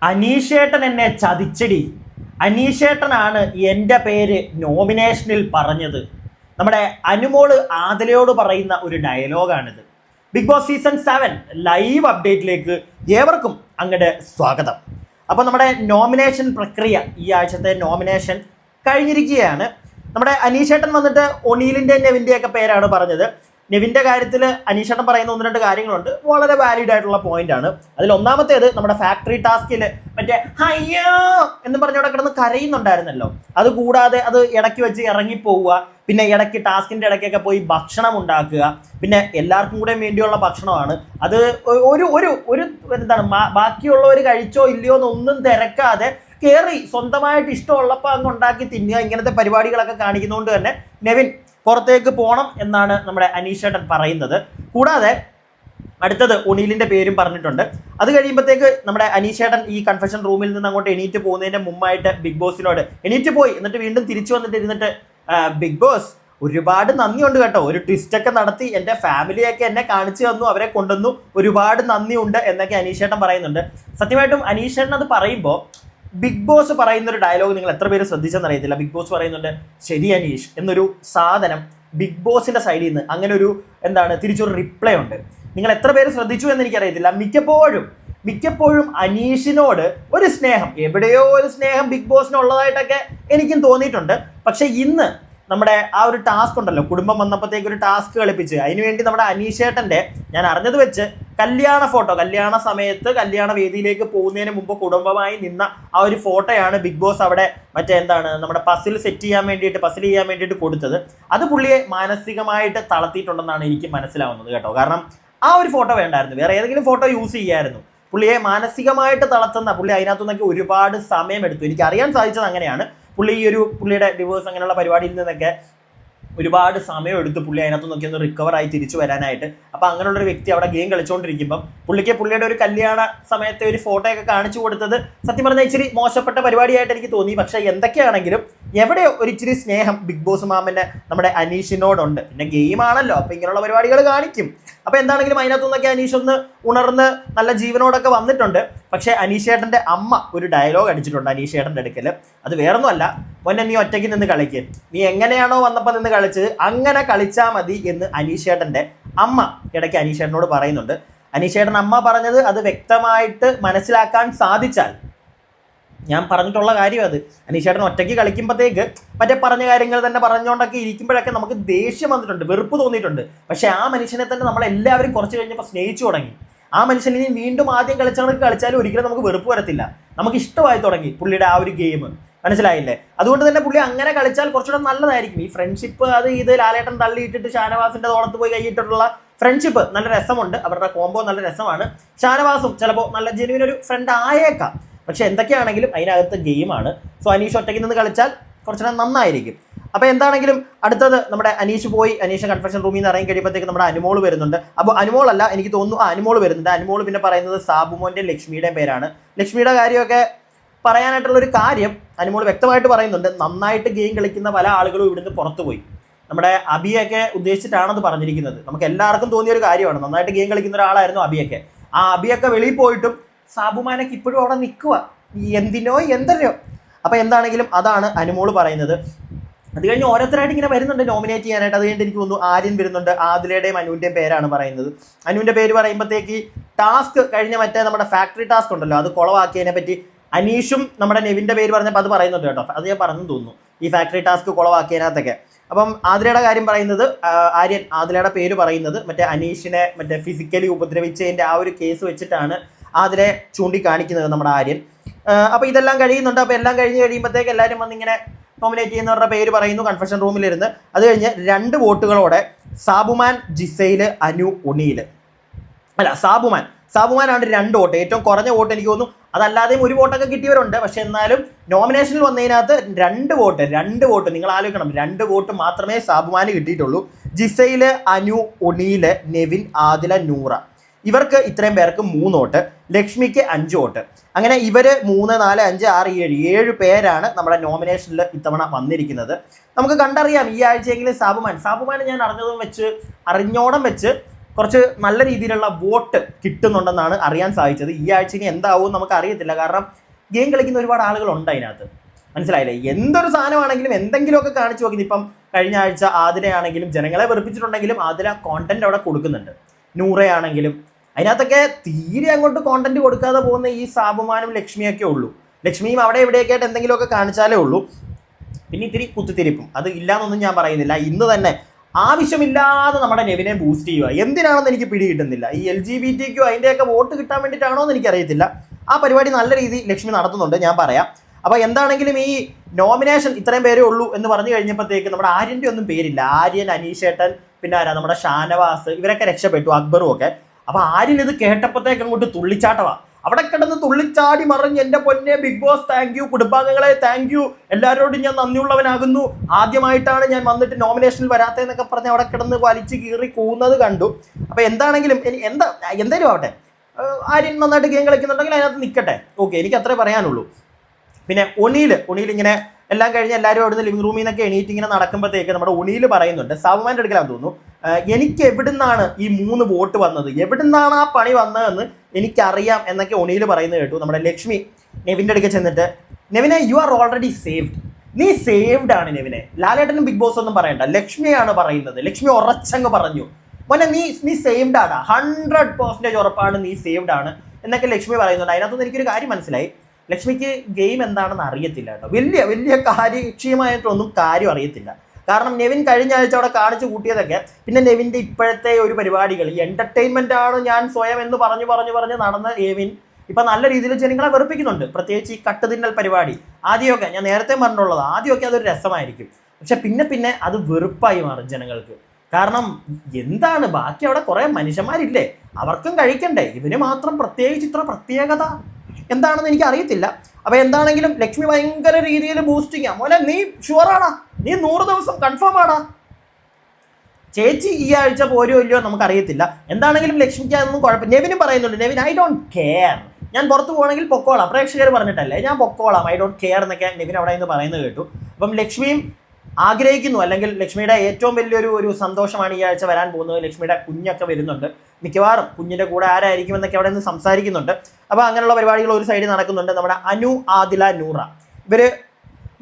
അനീഷേട്ടൻ എന്നെ ചതിച്ചടി. അനീഷേട്ടനാണ് എൻ്റെ പേര് നോമിനേഷനിൽ പറഞ്ഞത്. നമ്മുടെ അനുമോള് ആദിലയോട് പറയുന്ന ഒരു ഡയലോഗാണിത്. ബിഗ് ബോസ് സീസൺ 7 ലൈവ് അപ്ഡേറ്റിലേക്ക് ഏവർക്കും അങ്ങോട്ട് സ്വാഗതം. അപ്പോൾ നമ്മുടെ നോമിനേഷൻ പ്രക്രിയ, ഈ ആഴ്ചത്തെ നോമിനേഷൻ കഴിഞ്ഞിരിക്കുകയാണ്. നമ്മുടെ അനീഷേട്ടൻ വന്നിട്ട് ഒണീലിൻ്റെ നെവിൻ്റെയൊക്കെ പേരാണ് പറഞ്ഞത്. നെവിൻ്റെ കാര്യത്തിൽ അനീഷേട്ടൻ പറയുന്ന ഒന്ന് രണ്ട് കാര്യങ്ങളുണ്ട്, വളരെ വാലിഡ് ആയിട്ടുള്ള പോയിന്റ് ആണ്. അതിൽ ഒന്നാമത്തേത്, നമ്മുടെ ഫാക്ടറി ടാസ്കിൽ മറ്റേ അയ്യോ എന്ന് പറഞ്ഞവിടെ കിടന്ന് കരയുന്നുണ്ടായിരുന്നല്ലോ. അത് കൂടാതെ അത് ഇടയ്ക്ക് വെച്ച് ഇറങ്ങിപ്പോവുക, പിന്നെ ഇടയ്ക്ക് ടാസ്കിൻ്റെ ഇടയ്ക്കൊക്കെ പോയി ഭക്ഷണം ഉണ്ടാക്കുക, പിന്നെ എല്ലാവർക്കും കൂടെ വേണ്ടിയുള്ള ഭക്ഷണമാണ് അത്. ഒരു ഒരു ഒരു എന്താണ്, ബാക്കിയുള്ളവർ കഴിച്ചോ ഇല്ലയോ എന്നൊന്നും തിരക്കാതെ കയറി സ്വന്തമായിട്ട് ഇഷ്ടമുള്ളപ്പോൾ അങ്ങ് ഉണ്ടാക്കി തിന്നുക. ഇങ്ങനത്തെ പരിപാടികളൊക്കെ കാണിക്കുന്നതുകൊണ്ട് തന്നെ നെവിൻ പുറത്തേക്ക് പോകണം എന്നാണ് നമ്മുടെ അനീഷേട്ടൻ പറയുന്നത്. കൂടാതെ അടുത്തത് ഒണീലിൻ്റെ പേരും പറഞ്ഞിട്ടുണ്ട്. അത് കഴിയുമ്പോഴത്തേക്ക് നമ്മുടെ അനീഷേട്ടൻ ഈ കൺഫെഷൻ റൂമിൽ നിന്ന് അങ്ങോട്ട് എണീറ്റ് പോകുന്നതിൻ്റെ മുമ്പായിട്ട് ബിഗ് ബോസിനോട് എണീറ്റ് പോയി, എന്നിട്ട് വീണ്ടും തിരിച്ചു വന്നിട്ട് ഇരുന്നിട്ട് ബിഗ് ബോസ് ഒരുപാട് നന്ദിയുണ്ട് കേട്ടോ, ഒരു ട്വിസ്റ്റൊക്കെ നടത്തി എൻ്റെ ഫാമിലിയൊക്കെ എന്നെ കാണിച്ചു തന്നു, അവരെ കൊണ്ടുവന്നു, ഒരുപാട് നന്ദിയുണ്ട് എന്നൊക്കെ അനീഷേട്ടൻ പറയുന്നുണ്ട്. സത്യമായിട്ടും അനീഷേട്ടൻ അത് പറയുമ്പോൾ ബിഗ് ബോസ് പറയുന്ന ഒരു ഡയലോഗ് നിങ്ങൾ എത്ര പേര് ശ്രദ്ധിച്ചെന്നറിയത്തില്ല. ബിഗ് ബോസ് പറയുന്നുണ്ട് ശരി അനീഷ് എന്നൊരു സാധനം ബിഗ് ബോസിന്റെ സൈഡിൽ നിന്ന് അങ്ങനെ ഒരു തിരിച്ചൊരു റിപ്ലൈ ഉണ്ട്. നിങ്ങൾ എത്ര പേര് ശ്രദ്ധിച്ചു എന്ന് എനിക്കറിയത്തില്ല. മിക്കപ്പോഴും അനീഷിനോട് ഒരു സ്നേഹം, എവിടെയോ ഒരു സ്നേഹം ബിഗ് ബോസിനുള്ളതായിട്ടൊക്കെ എനിക്കും തോന്നിയിട്ടുണ്ട്. പക്ഷെ ഇന്ന് നമ്മുടെ ആ ഒരു ടാസ്ക് ഉണ്ടല്ലോ, കുടുംബം വന്നപ്പോഴത്തേക്ക് ഒരു ടാസ്ക് കളിപ്പിച്ച്, അതിനുവേണ്ടി നമ്മുടെ അനീഷേട്ടൻ്റെ ഞാൻ അറിഞ്ഞത് വെച്ച് കല്യാണ ഫോട്ടോ, കല്യാണ സമയത്ത് കല്യാണ വേദിയിലേക്ക് പോകുന്നതിന് മുമ്പ് കുടുംബമായി നിന്ന ആ ഒരു ഫോട്ടോയാണ് ബിഗ് ബോസ് അവിടെ നമ്മുടെ പസിൽ ചെയ്യാൻ വേണ്ടിയിട്ട് കൊടുത്തത്. അത് പുള്ളിയെ മാനസികമായിട്ട് തളർത്തിയിട്ടുണ്ടെന്നാണ് എനിക്ക് മനസ്സിലാവുന്നത് കേട്ടോ. കാരണം ആ ഒരു ഫോട്ടോ വേണ്ടായിരുന്നു, വേറെ ഏതെങ്കിലും ഫോട്ടോ യൂസ് ചെയ്യായിരുന്നു. പുള്ളിയെ മാനസികമായിട്ട് തളർത്തുന്ന, പുള്ളി അതിനകത്തു നിന്നൊക്കെ ഒരുപാട് സമയമെടുത്തു. എനിക്ക് അറിയാൻ സാധിച്ചത് അങ്ങനെയാണ്. പുള്ളിയുടെ ഡിവോഴ്സ് അങ്ങനെയുള്ള പരിപാടിയിൽ നിന്നൊക്കെ ഒരുപാട് സമയം എടുത്തു പുള്ളി അതിനകത്ത് നോക്കി ഒന്ന് റിക്കവറായി തിരിച്ചു വരാനായിട്ട്. അപ്പോൾ അങ്ങനെയുള്ളൊരു വ്യക്തി അവിടെ ഗെയിം കളിച്ചുകൊണ്ടിരിക്കുമ്പം പുള്ളിയുടെ ഒരു കല്യാണ സമയത്തെ ഒരു ഫോട്ടോയൊക്കെ കാണിച്ചു കൊടുത്തത് സത്യം പറഞ്ഞാൽ ഇച്ചിരി മോശപ്പെട്ട പരിപാടിയായിട്ട് എനിക്ക് തോന്നി. പക്ഷേ എന്തൊക്കെയാണെങ്കിലും എവിടെയോ ഒരു ഇച്ചിരി സ്നേഹം ബിഗ് ബോസ് മാമൻ്റെ നമ്മുടെ അനീഷിനോടുണ്ട്. പിന്നെ ഗെയിമാണല്ലോ, അപ്പോൾ ഇങ്ങനെയുള്ള പരിപാടികൾ കാണിക്കും. അപ്പോൾ എന്താണെങ്കിലും അതിനകത്തു നിന്നൊക്കെ അനീഷ് ഒന്ന് ഉണർന്ന് നല്ല ജീവനോടൊക്കെ വന്നിട്ടുണ്ട്. പക്ഷേ അനീഷേട്ടൻ്റെ അമ്മ ഒരു ഡയലോഗ് അടിച്ചിട്ടുണ്ട് അനീഷേട്ടൻ്റെ അടുക്കൽ. അത് വേറൊന്നുമല്ല, മോനെ നീ ഒറ്റയ്ക്ക് നിന്ന് കളിക്ക്, നീ എങ്ങനെയാണോ വന്നപ്പോൾ നിന്ന് കളിച്ച് അങ്ങനെ കളിച്ചാൽ മതി എന്ന് അനീഷേട്ടൻ്റെ അമ്മ ഇടയ്ക്ക് അനീഷേട്ടനോട് പറയുന്നുണ്ട്. അനീഷേട്ടൻ അമ്മ പറഞ്ഞത് അത് വ്യക്തമായിട്ട് മനസ്സിലാക്കാൻ സാധിച്ചാൽ, ഞാൻ പറഞ്ഞിട്ടുള്ള കാര്യം അത്, അനീഷേട്ടൻ ഒറ്റയ്ക്ക് കളിക്കുമ്പോഴത്തേക്ക് മറ്റേ പറഞ്ഞ കാര്യങ്ങൾ തന്നെ പറഞ്ഞുകൊണ്ടൊക്കെ ഇരിക്കുമ്പോഴൊക്കെ നമുക്ക് ദേഷ്യം വന്നിട്ടുണ്ട്, വെറുപ്പ് തോന്നിയിട്ടുണ്ട്. പക്ഷേ ആ മനുഷ്യനെ തന്നെ നമ്മളെല്ലാവരും കുറച്ച് കഴിഞ്ഞപ്പോൾ സ്നേഹിച്ചു തുടങ്ങി. ആ മനുഷ്യൻ ഇനി വീണ്ടും ആദ്യം കളിച്ചാലും ഒരിക്കലും നമുക്ക് വെറുപ്പ് വരത്തില്ല, നമുക്ക് ഇഷ്ടമായി തുടങ്ങി പുള്ളിയുടെ ആ ഒരു ഗെയിം. മനസ്സിലായില്ലേ? അതുകൊണ്ട് തന്നെ പുള്ളി അങ്ങനെ കളിച്ചാൽ കുറച്ചുകൂടെ നല്ലതായിരിക്കും. ഈ ഫ്രണ്ട്ഷിപ്പ് അത് ഇത് ലാലേട്ടൻ തള്ളിയിട്ടിട്ട് ഷാനവാസിന്റെ തോളത്ത് പോയി കൈയിട്ടിട്ടുള്ള ഫ്രണ്ട്ഷിപ്പ് നല്ല രസമുണ്ട്, അവരുടെ കോംബോ നല്ല രസമാണ്. ഷാനവാസും ചിലപ്പോൾ നല്ല ജെനുവിൻ ഒരു ഫ്രണ്ട് ആയേക്കാം. പക്ഷെ എന്തൊക്കെയാണെങ്കിലും അതിനകത്ത് ഗെയിമാണ്. സോ അനീഷ് ഒറ്റയ്ക്ക് നിന്ന് കളിച്ചാൽ കുറച്ചുകൂടെ നന്നായിരിക്കും. അപ്പോൾ എന്താണെങ്കിലും അടുത്തത് നമ്മുടെ അനീഷ് കൺഫെഷൻ റൂമിൽ നിന്ന് ഇറങ്ങി കഴിയുമ്പോഴത്തേക്ക് നമ്മുടെ അനുമോൾ വരുന്നുണ്ട്. അപ്പോൾ അനുമോളല്ല, എനിക്ക് തോന്നുന്നു അനുമോൾ വരുന്നുണ്ട്. അനുമോൾ പിന്നെ പറയുന്നത് സാബുമോൻ്റെയും ലക്ഷ്മിയുടെയും പേരാണ്. ലക്ഷ്മിയുടെ കാര്യമൊക്കെ പറയാനായിട്ടുള്ളൊരു കാര്യം അനുമോൾ വ്യക്തമായിട്ട് പറയുന്നുണ്ട്. നന്നായിട്ട് ഗെയിം കളിക്കുന്ന പല ആളുകളും ഇവിടുന്ന് പുറത്തുപോയി. നമ്മുടെ അബിയൊക്കെ ഉദ്ദേശിച്ചിട്ടാണത് പറഞ്ഞിരിക്കുന്നത്. നമുക്ക് എല്ലാവർക്കും തോന്നിയ ഒരു കാര്യമാണ്, നന്നായിട്ട് ഗെയിം കളിക്കുന്ന ഒരാളായിരുന്നു അബിയൊക്കെ. ആ അബിയൊക്കെ വെളിയിൽ പോയിട്ടും സാബുമാനൊക്കെ ഇപ്പോഴും അവിടെ നിൽക്കുക, എന്തിനോ. അപ്പോൾ എന്താണെങ്കിലും അതാണ് അനുമോൾ പറയുന്നത്. അത് കഴിഞ്ഞ് ഓരോരുത്തരായിട്ട് ഇങ്ങനെ വരുന്നുണ്ട് നോമിനേറ്റ് ചെയ്യാനായിട്ട്. അത് കഴിഞ്ഞിട്ട് എനിക്ക് തോന്നുന്നു ആര്യൻ വരുന്നുണ്ട്. ആദിലയുടെയും അനുവിൻ്റെയും പേരാണ് പറയുന്നത്. അനുവിൻ്റെ പേര് പറയുമ്പോഴത്തേക്ക് ടാസ്ക് കഴിഞ്ഞ മറ്റേ നമ്മുടെ ഫാക്ടറി ടാസ്ക് ഉണ്ടല്ലോ, അത് കുളവാക്കിയതിനെ പറ്റി അനീഷും നമ്മുടെ നെവിൻ്റെ പേര് പറഞ്ഞപ്പോൾ അത് പറയുന്നുണ്ട് കേട്ടോ. അത് ഞാൻ പറഞ്ഞു തോന്നുന്നു, ഈ ഫാക്ടറി ടാസ്ക് കുളവാക്കിയതിനകത്തൊക്കെ. അപ്പം ആദിലയുടെ കാര്യം പറയുന്നത്, ആര്യൻ ആദിലയുടെ പേര് പറയുന്നത് മറ്റേ അനീഷിനെ മറ്റേ ഫിസിക്കലി ഉപദ്രവിച്ചതിൻ്റെ ആ ഒരു കേസ് വെച്ചിട്ടാണ് ആദിലെ ചൂണ്ടിക്കാണിക്കുന്നത് നമ്മുടെ ആര്യൻ. അപ്പോൾ ഇതെല്ലാം കഴിയുന്നുണ്ട്. അപ്പോൾ എല്ലാം കഴിഞ്ഞ് കഴിയുമ്പോഴത്തേക്ക് എല്ലാവരും വന്നിങ്ങനെ നോമിനേറ്റ് ചെയ്യുന്നവരുടെ പേര് പറയുന്നു കൺഫെഷൻ റൂമിലിരുന്ന്. അത് കഴിഞ്ഞ് 2 വോട്ടുകളോടെ സാബുമാൻ, ജിസൈൽ, അനു, ഒണീൽ, അല്ല സാബുമാനാണ് 2 വോട്ട്, ഏറ്റവും കുറഞ്ഞ വോട്ട് എനിക്ക് തോന്നുന്നു. അതല്ലാതെയും 1 വോട്ടൊക്കെ കിട്ടിയവരുണ്ട്. പക്ഷെ എന്നാലും നോമിനേഷനിൽ വന്നതിനകത്ത് 2 വോട്ട് നിങ്ങൾ ആലോചിക്കണം, 2 വോട്ട് മാത്രമേ സാബുമാന് കിട്ടിയിട്ടുള്ളൂ. ജിസൈൽ, അനു, ഒണീൽ, നെവിൻ, ആദില, നൂറ, ഇവർക്ക് ഇത്രയും പേർക്ക് 3 വോട്ട്. ലക്ഷ്മിക്ക് 5 വോട്ട്. അങ്ങനെ ഇവർ 3, 4, 5, 6, 7 പേരാണ് നമ്മുടെ നോമിനേഷനിൽ ഇത്തവണ വന്നിരിക്കുന്നത്. നമുക്ക് കണ്ടറിയാം ഈ ആഴ്ചയെങ്കിലും സാബുമാൻ ഞാൻ അറിഞ്ഞോടം വെച്ച് കുറച്ച് നല്ല രീതിയിലുള്ള വോട്ട് കിട്ടുന്നുണ്ടെന്നാണ് അറിയാൻ സാധിച്ചത്. ഈ ആഴ്ച ഇനി എന്താവും നമുക്ക് അറിയത്തില്ല, കാരണം ഗെയിം കളിക്കുന്ന ഒരുപാട് ആളുകളുണ്ട് അതിനകത്ത്. മനസ്സിലായില്ലേ? എന്തൊരു സാധനമാണെങ്കിലും എന്തെങ്കിലുമൊക്കെ കാണിച്ചു നോക്കി. ഇപ്പം കഴിഞ്ഞ ആഴ്ച ആതിരയാണെങ്കിലും ജനങ്ങളെ വെറുപ്പിച്ചിട്ടുണ്ടെങ്കിലും ആതിര കോണ്ടന്റ് അവിടെ കൊടുക്കുന്നുണ്ട്. നൂറയാണെങ്കിലും അതിനകത്തൊക്കെ തീരെ അങ്ങോട്ട് കോണ്ടന്റ് കൊടുക്കാതെ പോകുന്ന ഈ സാബുമാനും ലക്ഷ്മിയൊക്കെ ഉള്ളൂ. ലക്ഷ്മിയും അവിടെ എവിടെയൊക്കെ ആയിട്ട് എന്തെങ്കിലുമൊക്കെ കാണിച്ചാലേ ഉള്ളൂ. പിന്നെ ഇത്തിരി കുത്തിത്തിരിപ്പും അത് ഇല്ലാന്നൊന്നും ഞാൻ പറയുന്നില്ല. ഇന്ന് തന്നെ ആവശ്യമില്ലാതെ നമ്മുടെ നെവിനെ ബൂസ്റ്റ് ചെയ്യുക എന്തിനാണെന്ന് എനിക്ക് പിടി കിട്ടുന്നില്ല. ഈ LGBT അതിൻ്റെയൊക്കെ വോട്ട് കിട്ടാൻ വേണ്ടിയിട്ടാണോ എന്ന് എനിക്കറിയത്തില്ല. ആ പരിപാടി നല്ല രീതിയിൽ ലക്ഷ്മി നടത്തുന്നുണ്ട്, ഞാൻ പറയാം. അപ്പോൾ എന്താണെങ്കിലും ഈ നോമിനേഷൻ ഇത്രയും പേരേ ഉള്ളൂ എന്ന് പറഞ്ഞു കഴിഞ്ഞപ്പോഴത്തേക്ക് നമ്മുടെ ആര്യൻ്റെ ഒന്നും പേരില്ല. ആര്യൻ, അനീഷേട്ടൻ, പിന്നെ ആരാ നമ്മുടെ ഷാനവാസ്, ഇവരൊക്കെ രക്ഷപ്പെട്ടു, അക്ബറും ഒക്കെ. അപ്പോൾ ആര്യൻ ഇത് കേട്ടപ്പോഴത്തേക്ക് അങ്ങോട്ട് തുള്ളിച്ചാട്ടവാ. അവിടെ കിടന്ന് തുള്ളിച്ചാടി മറിഞ്ഞ് എൻ്റെ പൊന്നെ ബിഗ് ബോസ് താങ്ക് യു, കുടുംബാംഗങ്ങളെ താങ്ക് യു, എല്ലാവരോടും ഞാൻ നന്ദിയുള്ളവനാകുന്നു, ആദ്യമായിട്ടാണ് ഞാൻ വന്നിട്ട് നോമിനേഷനിൽ വരാത്തതെന്നൊക്കെ പറഞ്ഞ് അവിടെ കിടന്ന് വലിച്ചു കീറി കൂന്നത് കണ്ടു. അപ്പോൾ എന്താണെങ്കിലും എന്തായാലും ആവട്ടെ, ആര്യൻ നന്നായിട്ട് ഗെയിം കളിക്കുന്നുണ്ടെങ്കിൽ അതിനകത്ത് നിൽക്കട്ടെ. ഓക്കെ, എനിക്ക് അത്രേ പറയാനുള്ളൂ. പിന്നെ ഒണീൽ ഇങ്ങനെ എല്ലാം കഴിഞ്ഞ് എല്ലാവരും അവിടുന്ന് ലിവിംഗ് റൂമിൽ നിന്നൊക്കെ എണീറ്റ് ഇങ്ങനെ നടക്കുമ്പോഴത്തേക്ക് നമ്മുടെ ഒണീൽ പറയുന്നുണ്ട്, സാബുമാൻ്റെ അടുക്കലാന്ന് തോന്നുന്നു, എനിക്ക് എവിടുന്നാണ് ഈ 3 വോട്ട് വന്നത്, എവിടുന്നാണ് ആ പണി വന്നതെന്ന് എനിക്കറിയാം എന്നൊക്കെ ഒണീൽ പറയുന്നത് കേട്ടു. നമ്മുടെ ലക്ഷ്മി നെവിൻ്റെ അടുക്കൽ ചെന്നിട്ട്, നെവിനെ യു ആർ ഓൾറെഡി സേവ്ഡ്, നീ സേവ്ഡ് ആണ് നെവിനെ. ലാലേട്ടനും ബിഗ് ബോസ് ഒന്നും പറയണ്ട, ലക്ഷ്മിയാണ് പറയുന്നത്. ലക്ഷ്മി ഉറച്ചങ്ങ് പറഞ്ഞു, മോനെ നീ സേവ്ഡ് ആണ്, 100% ഉറപ്പാണ് നീ സേവ്ഡ് ആണ് എന്നൊക്കെ ലക്ഷ്മി പറയുന്നുണ്ട്. അതിനകത്തുനിന്ന് എനിക്കൊരു കാര്യം മനസ്സിലായി, ലക്ഷ്മിക്ക് ഗെയിം എന്താണെന്ന് അറിയത്തില്ല കേട്ടോ. വലിയ കാര്യക്ഷമമായിട്ടൊന്നും കാര്യം അറിയത്തില്ല. കാരണം നെവിൻ കഴിഞ്ഞ ആഴ്ച അവിടെ കാണിച്ചു കൂട്ടിയതൊക്കെ, പിന്നെ നെവിൻ്റെ ഇപ്പോഴത്തെ ഒരു പരിപാടികൾ ഈ എൻ്റർടൈൻമെൻ്റ് ആണ് ഞാൻ സ്വയം എന്ന് പറഞ്ഞ് നടന്ന നെവിൻ ഇപ്പം നല്ല രീതിയിൽ ജനങ്ങളെ വെറുപ്പിക്കുന്നുണ്ട്. പ്രത്യേകിച്ച് ഈ കട്ടുതിന്നൽ പരിപാടി ആദ്യമൊക്കെ ഞാൻ നേരത്തെ പറഞ്ഞിട്ടുള്ളത്, ആദ്യമൊക്കെ അതൊരു രസമായിരിക്കും, പക്ഷെ പിന്നെ അത് വെറുപ്പായി മാറും ജനങ്ങൾക്ക്. കാരണം എന്താണ്, ബാക്കി അവിടെ കുറേ മനുഷ്യന്മാരില്ലേ, അവർക്കും കഴിക്കണ്ടേ, ഇവന് മാത്രം പ്രത്യേകിച്ച് ഇത്ര പ്രത്യേകത എന്താണെന്ന് എനിക്ക് അറിയത്തില്ല. അപ്പോൾ എന്താണെങ്കിലും ലക്ഷ്മി ഭയങ്കര രീതിയിൽ ബൂസ്റ്റിങ്ങാ. മോനെ നീ ഷുവറാടാ, നീ 100 ദിവസം കൺഫേം ആടാ. ചേച്ചി ഈ ആഴ്ച പോരോ ഇല്ലയോ നമുക്കറിയത്തില്ല. എന്താണെങ്കിലും ലക്ഷ്മിക്ക് അതൊന്നും കുഴപ്പമില്ല. നെവിനും പറയുന്നുണ്ട്, നെവിൻ ഐ ഡോണ്ട് കെയർ, ഞാൻ പുറത്ത് പോകണമെങ്കിൽ പൊക്കോളാം, പ്രേക്ഷകർ പറഞ്ഞിട്ടല്ലേ ഞാൻ പൊക്കോളാം, ഐ ഡോണ്ട് കെയർ എന്നൊക്കെ നെവിൻ അവിടെ നിന്ന് പറയുന്നത് കേട്ടു. അപ്പം ലക്ഷ്മിയും ആഗ്രഹിക്കുന്നു, അല്ലെങ്കിൽ ലക്ഷ്മിയുടെ ഏറ്റവും വലിയൊരു സന്തോഷമാണ് ഈ ആഴ്ച വരാൻ പോകുന്നത്. ലക്ഷ്മിയുടെ കുഞ്ഞൊക്കെ വരുന്നുണ്ട്, മിക്കവാറും കുഞ്ഞിൻ്റെ കൂടെ ആരായിരിക്കും എന്നൊക്കെ അവിടെ നിന്ന് സംസാരിക്കുന്നുണ്ട്. അപ്പോൾ അങ്ങനെയുള്ള പരിപാടികൾ ഒരു സൈഡിൽ നടക്കുന്നുണ്ട്. നമ്മുടെ അനു, ആദില, നൂറ ഇവർ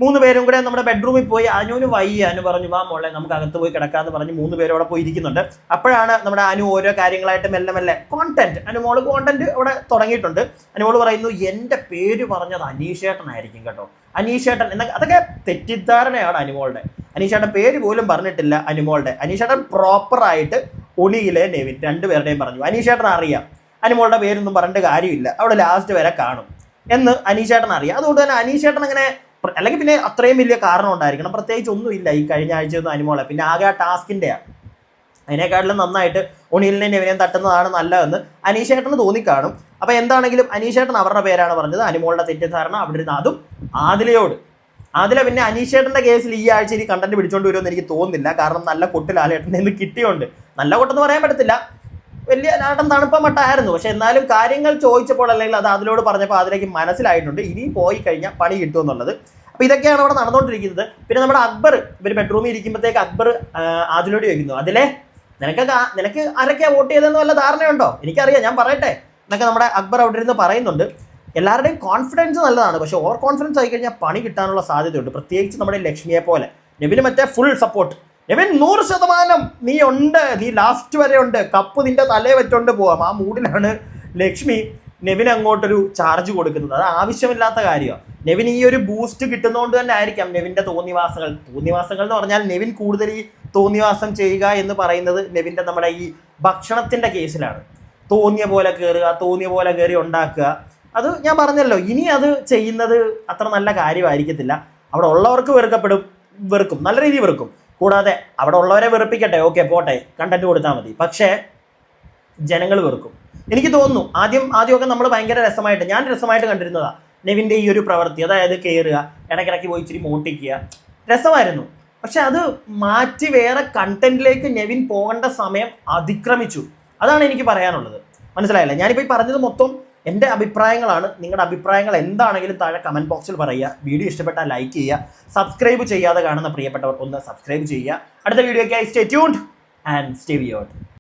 3 പേരും കൂടെ നമ്മുടെ ബെഡ്റൂമിൽ പോയി, അനുവിന് വയ്യ, അനു പറഞ്ഞു വാ മോളെ നമുക്ക് അകത്ത് പോയി കിടക്കാമെന്ന് പറഞ്ഞ് 3 പേരും അവിടെ പോയി ഇരിക്കുന്നുണ്ട്. അപ്പോഴാണ് നമ്മുടെ അനു ഓരോ കാര്യങ്ങളായിട്ട് മെല്ലെ കോണ്ടന്റ്, അനുമോള് കോണ്ടന്റ് അവിടെ തുടങ്ങിയിട്ടുണ്ട്. അനുമോള് പറയുന്നു, എൻ്റെ പേര് പറഞ്ഞത് അനീഷേട്ടനായിരിക്കും കേട്ടോ, അനീഷേട്ടൻ എന്നൊക്കെ. അതൊക്കെ തെറ്റിദ്ധാരണയാണ് അനുമോളുടെ. അനീഷേട്ടൻ പേര് പോലും പറഞ്ഞിട്ടില്ല അനുമോളുടെ. അനീഷേട്ടൻ പ്രോപ്പറായിട്ട് ഒണിയിലെ നെവിൻ 2 പേരുടെയും പറഞ്ഞു. അനീഷേട്ടൻ അറിയാം അനുമോളുടെ പേരൊന്നും പറഞ്ഞിട്ട് കാര്യമില്ല, അവിടെ ലാസ്റ്റ് വരെ കാണും എന്ന് അനീഷേട്ടൻ അറിയാം. അതുകൊണ്ട് തന്നെ അനീഷേട്ടൻ അങ്ങനെ, അല്ലെങ്കിൽ പിന്നെ അത്രയും വലിയ കാരണം ഉണ്ടായിരിക്കണം. പ്രത്യേകിച്ച് ഒന്നുമില്ല ഈ കഴിഞ്ഞ ആഴ്ചയൊന്നും അനുമോളെ. പിന്നെ ആകെ ആ ടാസ്കിൻ്റെയാണ്. അതിനേക്കാട്ടിലും നന്നായിട്ട് ഒണിയിലിനെ നെവിനെയും തട്ടുന്നതാണ് നല്ലതെന്ന് അനീഷേട്ടന് തോന്നിക്കാണും. അപ്പോൾ എന്താണെങ്കിലും അനീഷേട്ടൻ അവരുടെ പേരാണ് പറഞ്ഞത്. അനുമോളുടെ തെറ്റിദ്ധാരണ അവിടെ ഇരുന്ന് അതും ആദിലയോട്. ആദില പിന്നെ അനീഷേട്ടൻ്റെ കേസിൽ ഈ ആഴ്ച ഇനി കണ്ടന്റ് പിടിച്ചോണ്ട് വരുമെന്ന് എനിക്ക് തോന്നുന്നില്ല. കാരണം നല്ല കൊട്ട് ലാലേട്ടൻ്റെ നിന്ന് കിട്ടിയോണ്ട്. നല്ല കൊട്ടെന്ന് പറയാൻ പറ്റത്തില്ല, വലിയ ലാട്ടം തണുപ്പം മട്ടായിരുന്നു. പക്ഷെ എന്നാലും കാര്യങ്ങൾ ചോദിച്ചപ്പോൾ അല്ലെങ്കിൽ അത് അതിലോട് പറഞ്ഞപ്പോൾ അതിലേക്ക് മനസ്സിലായിട്ടുണ്ട് ഇനി പോയി കഴിഞ്ഞാൽ പണി കിട്ടുമെന്നുള്ളത്. അപ്പോൾ ഇതൊക്കെയാണ് അവിടെ നടന്നുകൊണ്ടിരിക്കുന്നത്. പിന്നെ നമ്മുടെ അക്ബർ, ഇവർ ബെഡ്റൂമിൽ ഇരിക്കുമ്പോഴത്തേക്ക് അക്ബർ ആദിലോട് ചോദിക്കുന്നു, അതിലെ നിനക്ക് ആരൊക്കെയാണ് വോട്ട് ചെയ്തതെന്ന് വല്ല ധാരണയുണ്ടോ? എനിക്കറിയാം, ഞാൻ പറയട്ടെ എന്നൊക്കെ നമ്മുടെ അക്ബർ അവിടെ ഇരുന്ന് പറയുന്നുണ്ട്. എല്ലാവരുടെയും കോൺഫിഡൻസ് നല്ലതാണ്, പക്ഷെ ഓവർ കോൺഫിഡൻസ് ആയി കഴിഞ്ഞാൽ പണി കിട്ടാനുള്ള സാധ്യതയുണ്ട്. പ്രത്യേകിച്ച് നമ്മുടെ ലക്ഷ്മിയെ പോലെ. നെവിന് മറ്റേ ഫുൾ സപ്പോർട്ട്, നെവിൻ 100% നീ ഉണ്ട്, നീ ലാസ്റ്റ് വരെ ഉണ്ട്, കപ്പ് നിന്റെ തലയെ വെച്ചോണ്ട് പോവാം, ആ മൂഡിലാണ് ലക്ഷ്മി നെവിന് അങ്ങോട്ടൊരു ചാർജ് കൊടുക്കുന്നത്. അത് ആവശ്യമില്ലാത്ത കാര്യമാണ്. നെവിൻ ഈ ഒരു ബൂസ്റ്റ് കിട്ടുന്നതുകൊണ്ട് തന്നെ ആയിരിക്കാം നെവിൻ്റെ തോന്നിവാസങ്ങൾ എന്ന് പറഞ്ഞാൽ നെവിൻ കൂടുതൽ ഈ തോന്നിവാസം ചെയ്യുക എന്ന് പറയുന്നത് നെവിൻ്റെ നമ്മുടെ ഈ ഭക്ഷണത്തിൻ്റെ കേസിലാണ്. തോന്നിയ പോലെ കയറി ഉണ്ടാക്കുക. അത് ഞാൻ പറഞ്ഞല്ലോ, ഇനി അത് ചെയ്യുന്നത് അത്ര നല്ല കാര്യമായിരിക്കത്തില്ല. അവിടെ ഉള്ളവർക്ക് വെറുക്കും, നല്ല രീതിയിൽ വെറുക്കും. കൂടാതെ അവിടെ ഉള്ളവരെ വെറുപ്പിക്കട്ടെ, ഓക്കെ പോട്ടെ, കണ്ടന്റ് കൊടുത്താൽ മതി. പക്ഷേ ജനങ്ങൾ വെറുക്കും. എനിക്ക് തോന്നുന്നു ആദ്യമൊക്കെ നമ്മൾ ഭയങ്കര ഞാൻ രസമായിട്ട് കണ്ടിരുന്നതാണ് നെവിൻ്റെ ഈ ഒരു പ്രവൃത്തി. അതായത് കയറുക, ഇടയ്ക്കിടയ്ക്ക് പോയി ഇച്ചിരി മോട്ടിക്കുക, രസമായിരുന്നു. പക്ഷെ അത് മാറ്റി വേറെ കണ്ടന്റിലേക്ക് നെവിൻ പോകേണ്ട സമയം അതിക്രമിച്ചു. അതാണ് എനിക്ക് പറയാനുള്ളത്. മനസ്സിലായില്ല? ഞാനിപ്പോൾ ഈ പറഞ്ഞത് മൊത്തം എൻ്റെ അഭിപ്രായങ്ങളാണ്. നിങ്ങളുടെ അഭിപ്രായങ്ങൾ എന്താണെങ്കിലും താഴെ കമൻറ്റ് ബോക്സിൽ പറയുക. വീഡിയോ ഇഷ്ടപ്പെട്ടാൽ ലൈക്ക് ചെയ്യുക. സബ്സ്ക്രൈബ് ചെയ്യാതെ കാണുന്ന പ്രിയപ്പെട്ടവർ ഒന്ന് സബ്സ്ക്രൈബ് ചെയ്യുക. അടുത്ത വീഡിയോയ്ക്കായി stay tuned and stay weird.